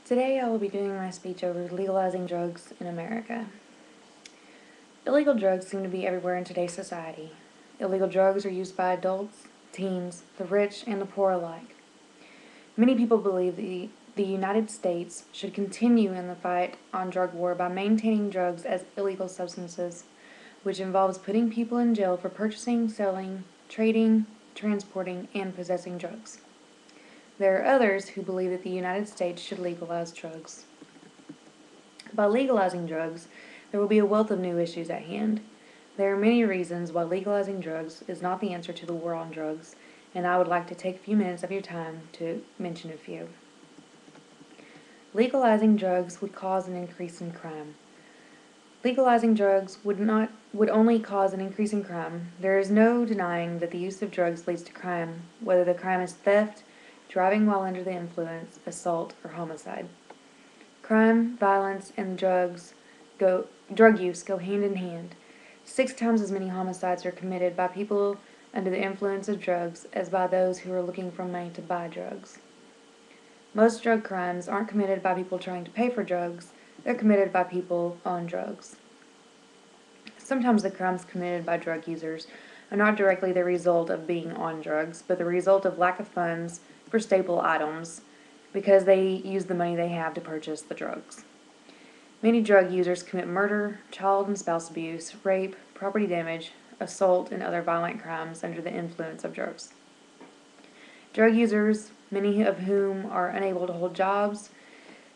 Today I will be doing my speech over legalizing drugs in America. Illegal drugs seem to be everywhere in today's society. Illegal drugs are used by adults, teens, the rich, and the poor alike. Many people believe the United States should continue in the fight on drug war by maintaining drugs as illegal substances, which involves putting people in jail for purchasing, selling, trading, transporting, and possessing drugs. There are others who believe that the United States should legalize drugs. By legalizing drugs, there will be a wealth of new issues at hand. There are many reasons why legalizing drugs is not the answer to the war on drugs, and I would like to take a few minutes of your time to mention a few. Legalizing drugs would cause an increase in crime. Legalizing drugs would only cause an increase in crime. There is no denying that the use of drugs leads to crime, whether the crime is theft, driving while under the influence, assault, or homicide. Crime, violence, and drug use go hand in hand. 6 times as many homicides are committed by people under the influence of drugs as by those who are looking for money to buy drugs. Most drug crimes aren't committed by people trying to pay for drugs, they're committed by people on drugs. Sometimes the crimes committed by drug users are not directly the result of being on drugs, but the result of lack of funds for staple items because they use the money they have to purchase the drugs. Many drug users commit murder, child and spouse abuse, rape, property damage, assault, and other violent crimes under the influence of drugs. Drug users, many of whom are unable to hold jobs,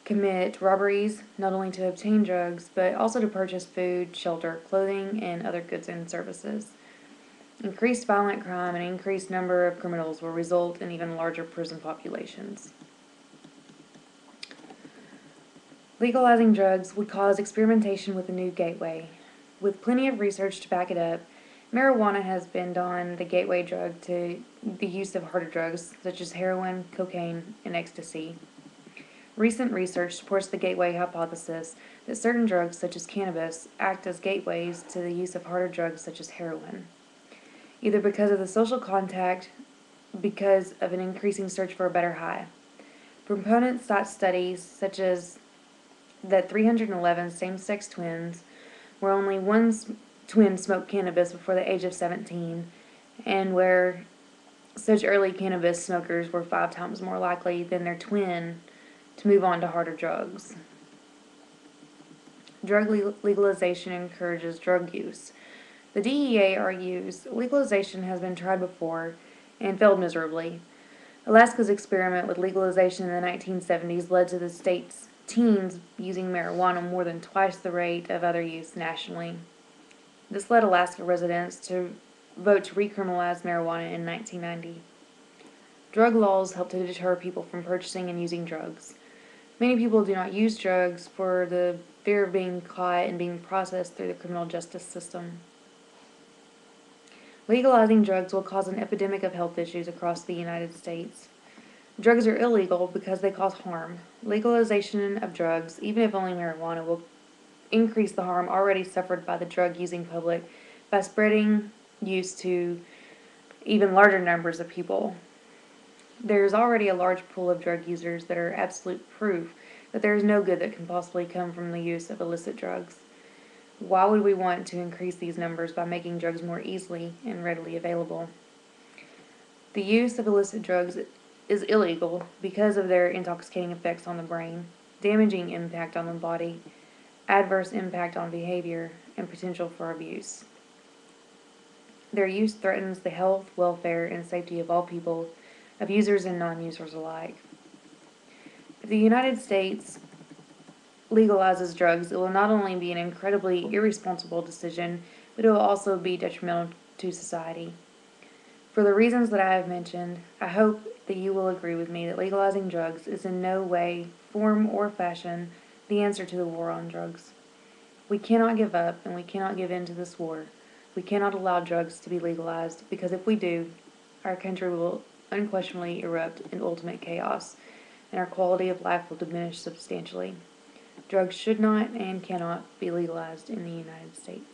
commit robberies not only to obtain drugs, but also to purchase food, shelter, clothing, and other goods and services. Increased violent crime and increased number of criminals will result in even larger prison populations. Legalizing drugs would cause experimentation with a new gateway. With plenty of research to back it up, marijuana has been on the gateway drug to the use of harder drugs such as heroin, cocaine, and ecstasy. Recent research supports the gateway hypothesis that certain drugs such as cannabis act as gateways to the use of harder drugs such as heroin, either because of the social contact, because of an increasing search for a better high. Proponents cite studies such as that 311 same-sex twins, where only one twin smoked cannabis before the age of 17, and where such early cannabis smokers were 5 times more likely than their twin to move on to harder drugs. Drug legalization encourages drug use. The DEA argues legalization has been tried before and failed miserably. Alaska's experiment with legalization in the 1970s led to the state's teens using marijuana more than twice the rate of other use nationally. This led Alaska residents to vote to recriminalize marijuana in 1990. Drug laws help to deter people from purchasing and using drugs. Many people do not use drugs for the fear of being caught and being processed through the criminal justice system. Legalizing drugs will cause an epidemic of health issues across the United States. Drugs are illegal because they cause harm. Legalization of drugs, even if only marijuana, will increase the harm already suffered by the drug-using public by spreading use to even larger numbers of people. There is already a large pool of drug users that are absolute proof that there is no good that can possibly come from the use of illicit drugs. Why would we want to increase these numbers by making drugs more easily and readily available? The use of illicit drugs is illegal because of their intoxicating effects on the brain, damaging impact on the body, adverse impact on behavior, and potential for abuse. Their use threatens the health, welfare, and safety of all people, of users and non-users alike. If the United States legalizes drugs, it will not only be an incredibly irresponsible decision, but it will also be detrimental to society. For the reasons that I have mentioned, I hope that you will agree with me that legalizing drugs is in no way, form, or fashion the answer to the war on drugs. We cannot give up and we cannot give in to this war. We cannot allow drugs to be legalized because if we do, our country will unquestionably erupt in ultimate chaos and our quality of life will diminish substantially. Drugs should not and cannot be legalized in the United States.